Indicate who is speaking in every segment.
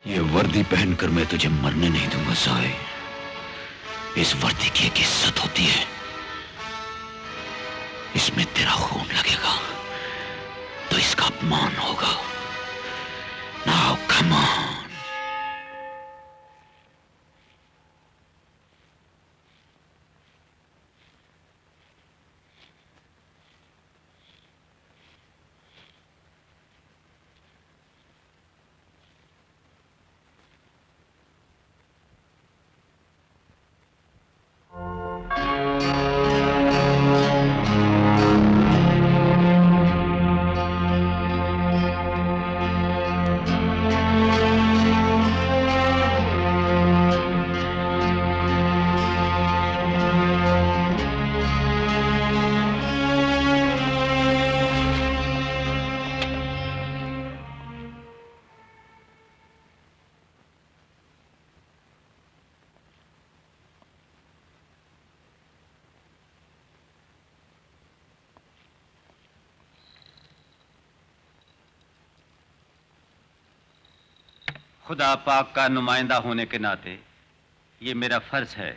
Speaker 1: ये वर्दी पहनकर मैं तुझे मरने नहीं दूंगा साए। इस वर्दी की एक इज्जत होती है, इसमें तेरा खून लगेगा तो इसका अपमान होगा। Now come on.
Speaker 2: खुदा पाक का नुमाइंदा होने के नाते ये मेरा फर्ज है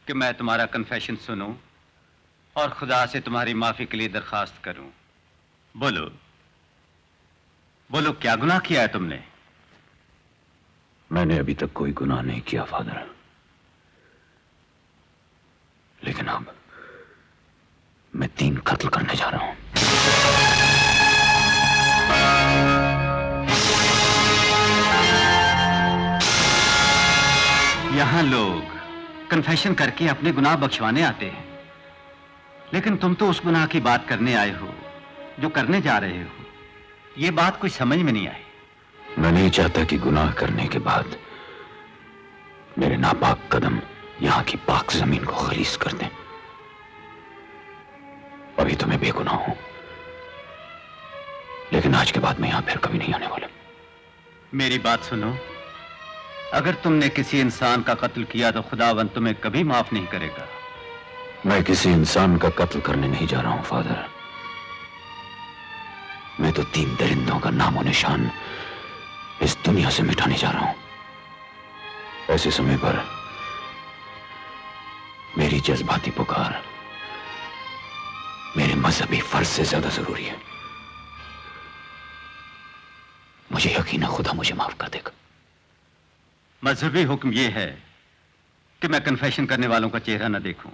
Speaker 2: कि मैं तुम्हारा कन्फेशन सुनूं और खुदा से तुम्हारी माफी के लिए दरखास्त करूं। बोलो बोलो, क्या गुनाह किया है तुमने?
Speaker 1: मैंने अभी तक कोई गुनाह नहीं किया फादर, लेकिन अब मैं 3 कत्ल करने जा रहा हूं।
Speaker 2: यहां लोग कन्फेशन करके अपने गुनाह बख्शवाने आते हैं, लेकिन तुम तो उस गुनाह की बात करने आए हो जो करने जा रहे हो। यह बात कुछ समझ में नहीं आई।
Speaker 1: मैं नहीं चाहता कि गुनाह करने के बाद मेरे नापाक कदम यहां की पाक जमीन को खलीस कर दें। अभी तो मैं बेगुनाह हूं, लेकिन आज के बाद मैं यहां फिर कभी नहीं आने वाला।
Speaker 2: मेरी बात सुनो, अगर तुमने किसी इंसान का कत्ल किया तो खुदावंद तुम्हें कभी माफ नहीं करेगा।
Speaker 1: मैं किसी इंसान का कत्ल करने नहीं जा रहा हूं फादर। मैं तो 3 दरिंदों का नामो निशान इस दुनिया से मिटाने जा रहा हूं। ऐसे समय पर मेरी जज्बाती पुकार मेरे मजहबी फर्ज से ज्यादा जरूरी है। मुझे यकीन है खुदा मुझे माफ कर देगा।
Speaker 2: मजहबी हुक्म यह है कि मैं कन्फेशन करने वालों का चेहरा न देखूं,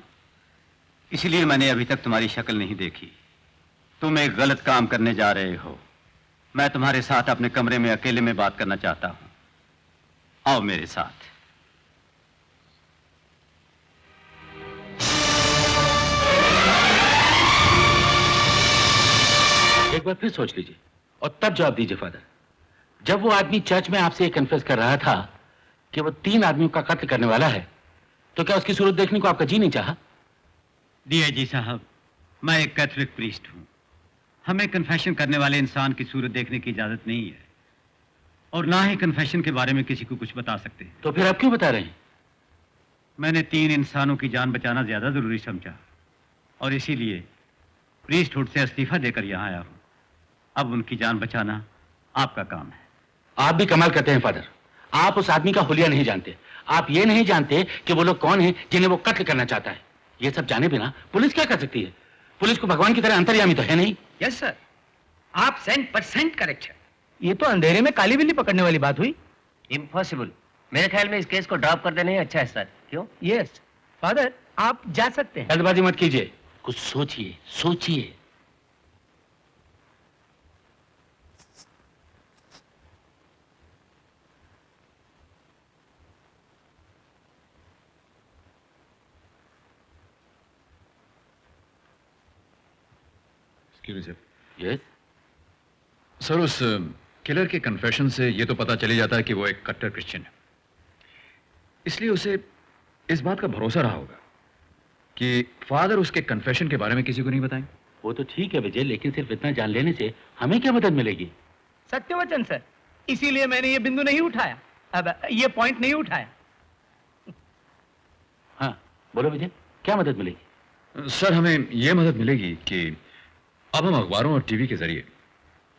Speaker 2: इसलिए मैंने अभी तक तुम्हारी शक्ल नहीं देखी। तुम एक गलत काम करने जा रहे हो। मैं तुम्हारे साथ अपने कमरे में अकेले में बात करना चाहता हूं। आओ मेरे साथ।
Speaker 3: एक बार फिर सोच लीजिए और तब जवाब दीजिए फादर। जब वो आदमी चर्च में आपसे ये कन्फेस कर रहा था कि वो 3 आदमियों का कत्ल करने वाला है, तो क्या उसकी सूरत देखने को आपका जी नहीं चाहा?
Speaker 2: डीआईजी साहब, मैं एक कैथोलिक प्रीस्ट हूं। हमें कन्फेशन करने वाले इंसान की सूरत देखने की इजाजत नहीं है, और ना ही कन्फेशन के बारे में किसी को कुछ बता सकते हैं।
Speaker 3: तो फिर आप क्यों बता रहे हैं?
Speaker 2: मैंने 3 इंसानों की जान बचाना ज्यादा जरूरी समझा, और इसीलिए प्रीस्टहुड से इस्तीफा देकर यहां आया हूं। अब उनकी जान बचाना आपका काम है।
Speaker 3: आप भी कमाल करते हैं फादर। आप उस आदमी का हुलिया नहीं जानते। आप ये नहीं जानते कि वो लोग कौन हैं जिन्हें वो कत्ल करना चाहता है। ये सब जाने बिना पुलिस क्या कर सकती है? पुलिस को भगवान की तरह अंतर्यामी तो है नहीं।
Speaker 4: यस सर, आप 100% करेक्ट है।
Speaker 5: ये तो अंधेरे में काली बिल्ली पकड़ने वाली बात हुई।
Speaker 4: इम्पॉसिबल। मेरे ख्याल में इस केस को ड्रॉप कर देना ही अच्छा है सर। क्यों?
Speaker 5: यस फादर, आप जा सकते हैं।
Speaker 3: जल्दबाजी मत कीजिए, कुछ सोचिए सोचिए।
Speaker 6: यस सर, उस किलर के कन्फेशन से ये तो पता चली जाता है कि वो एक कट्टर क्रिश्चियन है। इसलिए उसे इस बात का भरोसा रहा होगा कि फादर उसके कन्फेशन के बारे में किसी को नहीं बताएंगे।
Speaker 3: वो तो ठीक है विजय, लेकिन सिर्फ इतना जान लेने से हमें क्या मदद मिलेगी?
Speaker 5: सत्यवचन सर, इसीलिए मैंने ये बिंदु नहीं उठाया, अब ये पॉइंट नहीं उठाया।
Speaker 3: हाँ बोलो विजय, क्या मदद मिलेगी?
Speaker 6: सर, हमें यह मदद मिलेगी कि अब हम अखबारों और टीवी के जरिए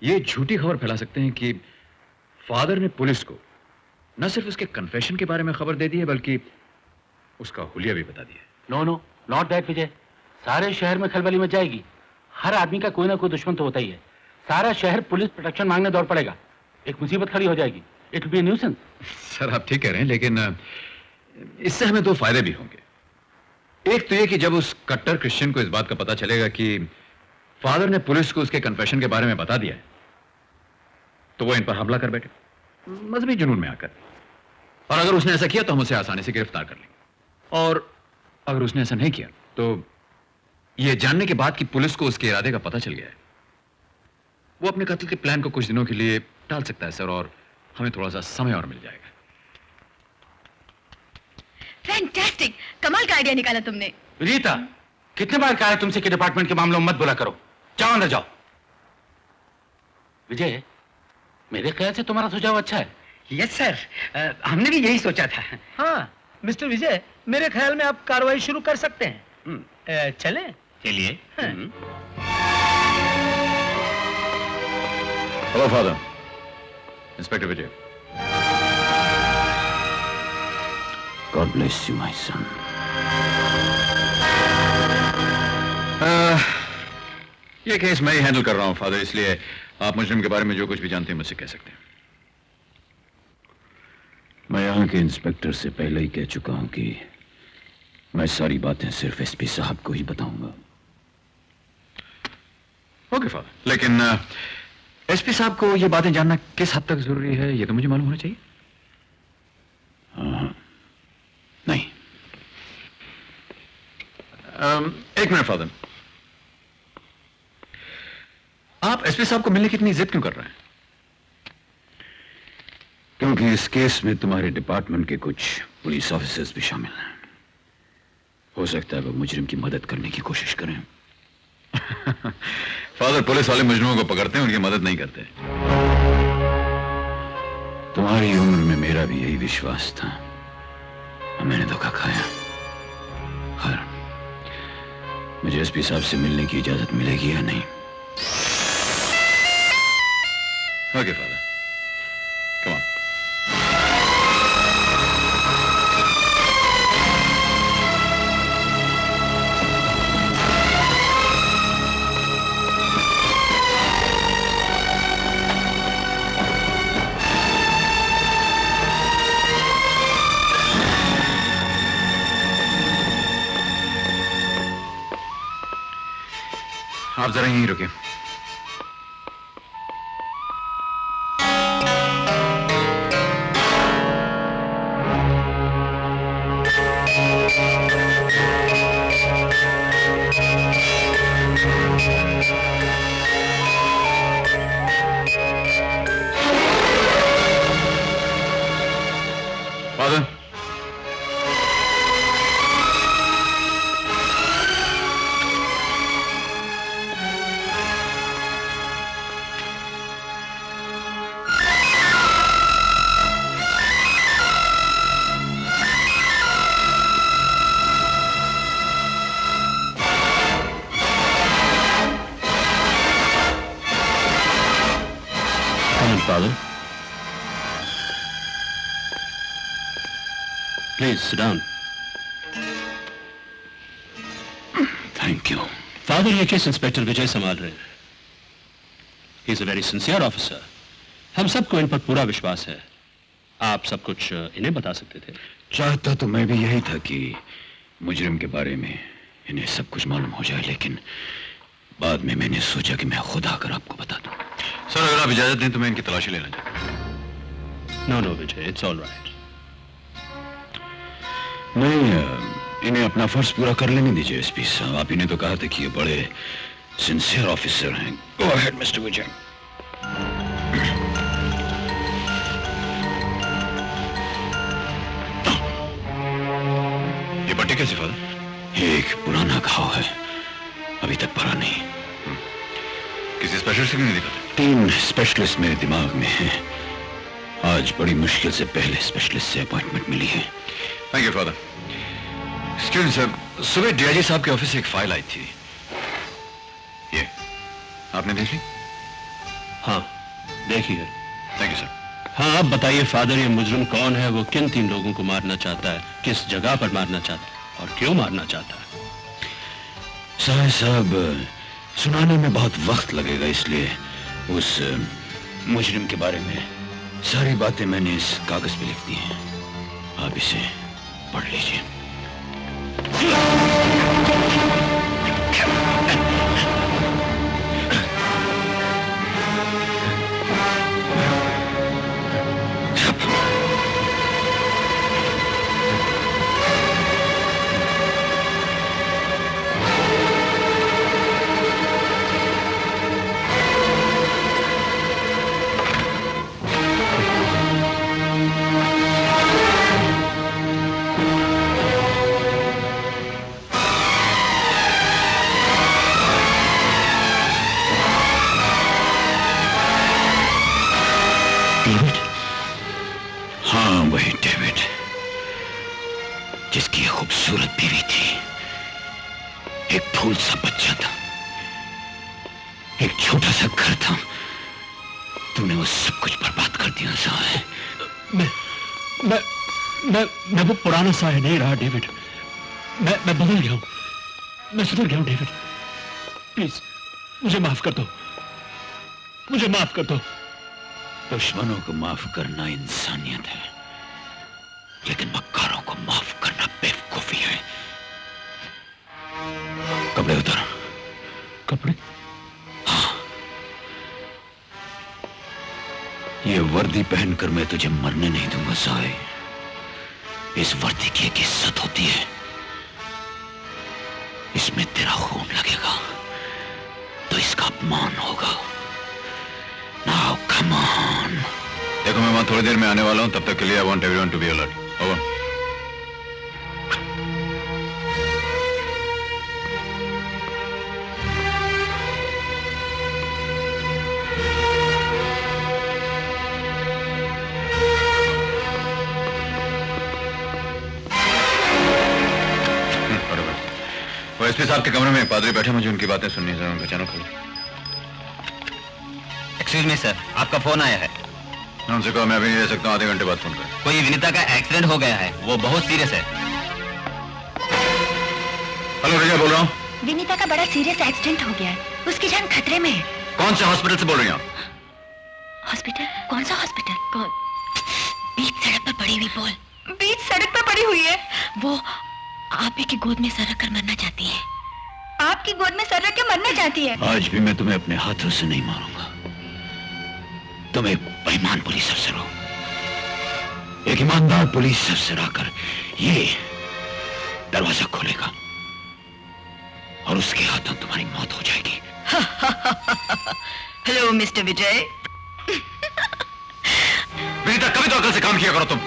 Speaker 6: ये झूठी खबर फैला सकते हैं कि फादर ने पुलिस को न सिर्फ उसके कन्फेशन के बारे में खबर दे दी है बल्कि उसका हुलिया भी बता दिया है।
Speaker 3: नो नो, नॉट दैट विजय। सारे शहर में खलबली मच जाएगी। हर आदमी का कोई ना कोई दुश्मन तो होता ही है। सारा शहर पुलिस प्रोटेक्शन मांगने दौड़ पड़ेगा। एक मुसीबत खड़ी हो जाएगी। It will be a nuisance.
Speaker 6: Sir आप ठीक कह रहे हैं, लेकिन इससे हमें दो फायदे भी होंगे। एक तो ये कि जब उस कट्टर क्रिश्चियन को इस बात का पता चलेगा कि फादर ने पुलिस को उसके कन्फेशन के बारे में बता दिया है, तो वो इन पर हमला कर बैठे मजहबी जुनून में आकर। और अगर उसने ऐसा किया तो हम उसे आसानी से गिरफ्तार कर लेंगे। और अगर उसने ऐसा नहीं किया तो यह जानने के बाद कि पुलिस को उसके इरादे का पता चल गया है, वो अपने कत्ल के प्लान को कुछ दिनों के लिए टाल सकता है सर, और हमें थोड़ा सा समय और मिल जाएगा।
Speaker 7: फैंटास्टिक, कमाल का आइडिया निकाला तुमने।
Speaker 3: रीता, कितने बार कहा है तुमसे कि डिपार्टमेंट के मामलों में मत बोला करो। जाओ अंदर जाओ। विजय, मेरे ख्याल से तुम्हारा सुझाव अच्छा है।
Speaker 5: यस सर, हमने भी यही सोचा था। हाँ मिस्टर विजय, मेरे ख्याल में आप कार्रवाई शुरू कर सकते हैं। चलें?
Speaker 3: चलिए।
Speaker 6: Hello father, inspector Vijay.
Speaker 1: God bless you, my son.
Speaker 6: ये केस मैं ही हैंडल कर रहा हूं फादर, इसलिए आप मुजरिम के बारे में जो कुछ भी जानते हैं मुझसे कह सकते हैं।
Speaker 1: मैं यहाँ के इंस्पेक्टर से पहले ही कह चुका हूँ कि मैं सारी बातें सिर्फ एसपी साहब को ही बताऊंगा।
Speaker 6: ओके फादर, लेकिन एसपी साहब को ये बातें जानना किस हद तक जरूरी है, ये तो मुझे मालूम होना चाहिए।
Speaker 1: हाँ, नहीं।
Speaker 6: एक मिनट फादर, आप एसपी साहब को मिलने की इतनी जिद क्यों कर रहे हैं?
Speaker 1: क्योंकि इस केस में तुम्हारे डिपार्टमेंट के कुछ पुलिस ऑफिसर्स भी शामिल हैं। हो सकता है वो मुजरिम की मदद करने की कोशिश करें।
Speaker 6: फादर, पुलिस वाले मुजरिमों को पकड़ते हैं, उनकी मदद नहीं करते।
Speaker 1: तुम्हारी उम्र में मेरा भी यही विश्वास था, और मैंने धोखा खाया। खैर, मुझे एसपी साहब से मिलने की इजाजत मिलेगी या नहीं?
Speaker 6: Okay father, come on. आप जरा यहीं रुकिए। Father,
Speaker 1: Father,
Speaker 8: Please sit down.
Speaker 1: thank you.
Speaker 8: Father, ये केस इंस्पेक्टर विजय संभाल रहे हैं। He is a very sincere officer. हम सबको इन पर पूरा विश्वास है। आप सब कुछ इन्हें बता सकते थे।
Speaker 1: चाहता तो मैं भी यही था कि मुजरिम के बारे में इन्हें सब कुछ मालूम हो जाए, लेकिन बाद में मैंने सोचा कि मैं खुद आकर आपको बता दूं।
Speaker 6: सर अगर आप इजाजत दें तो मैं इनकी तलाशी लेना चाहता हूं।
Speaker 8: No no Vijay, it's all right.
Speaker 1: नहीं, इन्हें अपना फर्ज पूरा कर लेने दीजिए एसपी साहब। आप इन्हें तो कहा था कि ये बड़े सिंसियर ऑफिसर हैं। गो अहेड मिस्टर विजय।
Speaker 6: ये पट्टी कैसी फादर?
Speaker 1: एक पुराना घाव है, अभी तक भरा नहीं।
Speaker 6: किसी स्पेशलिस्ट को नहीं दिखाते?
Speaker 1: 3 स्पेशलिस्ट मेरे दिमाग में हैं। आज बड़ी मुश्किल से पहले स्पेशलिस्ट से अपॉइंटमेंट मिली है।
Speaker 6: Thank you father. Excuse sir, सुबह डीआईजी साहब के ऑफिस से एक फाइल आई थी। ये आपने देख ली?
Speaker 8: हाँ, देखिए।
Speaker 6: Thank you sir.
Speaker 8: हाँ आप बताइए फादर, ये मुजरिम कौन है? वो किन 3 लोगों को मारना चाहता है? किस जगह पर मारना चाहता है और क्यों मारना चाहता है?
Speaker 1: साहब सुनाने में बहुत वक्त लगेगा, इसलिए उस मुजरिम के बारे में सारी बातें मैंने इस कागज पे लिख दी हैं। आप इसे पढ़ लीजिए।
Speaker 8: डेविड?
Speaker 1: हाँ वही डेविड, जिसकी खूबसूरत बीवी थी, एक फूल सा बच्चा था, एक छोटा सा घर था। तूने वो सब कुछ बर्बाद कर दिया साहब।
Speaker 8: मैं वो पुराना सा नहीं रहा डेविड। मैं बदल गया हूं, मैं सुधर गया हूं डेविड। प्लीज मुझे माफ कर दो, मुझे माफ कर दो।
Speaker 1: दुश्मनों को माफ करना इंसानियत है, लेकिन मक्कारों को माफ करना बेवकूफी है। कपड़े उतार।
Speaker 8: कपड़े?
Speaker 1: ये वर्दी पहनकर मैं तुझे मरने नहीं दूंगा साए। इस वर्दी की एक इज्जत होती है, इसमें तेरा खून लगेगा तो इसका अपमान होगा। Now come on।
Speaker 6: देखो मैं वहां थोड़ी देर में आने वाला हूं, तब तक के लिए I want everyone to be alert। Over। वो एसपी साहब के कमरे में एक पादरी बैठे, मुझे उनकी बातें सुननी है। उनका चैनल खोलो।
Speaker 4: एक्सक्यूज मी सर, आपका फोन आया है।
Speaker 6: मैं उनसे कहा मैं अभी नहीं रह सकता हूं, आधे घंटे बाद फोन कर।
Speaker 4: कोई विनीता का एक्सीडेंट हो गया है, वो बहुत सीरियस है।
Speaker 6: हेलो विजय बोल रहा हूँ।
Speaker 7: विनीता का बड़ा सीरियस एक्सीडेंट हो गया है, उसकी जान खतरे में है।
Speaker 6: कौन से हॉस्पिटल से बोल रही हैं आप?
Speaker 7: हॉस्पिटल? कौन सा हॉस्पिटल? कौन? बीच सड़क पर पड़ी हुई बोल। बीच सड़क पर पड़ी हुई है वो। आप ही की गोद में सर रखकर मरना चाहती है। आपकी गोद में सर रख के मरना चाहती है।
Speaker 1: आज भी मैं तुम्हें अपने हाथों से नहीं मारूंगा। तुम एक बेईमान पुलिस अफसर हो। एक ईमानदार पुलिस अफसर आकर ये दरवाजा खोलेगा और उसके हाथों तुम्हारी मौत हो जाएगी।
Speaker 7: हेलो मिस्टर विजय।
Speaker 6: विनीता, कभी तो अकल से काम किया करो तुम।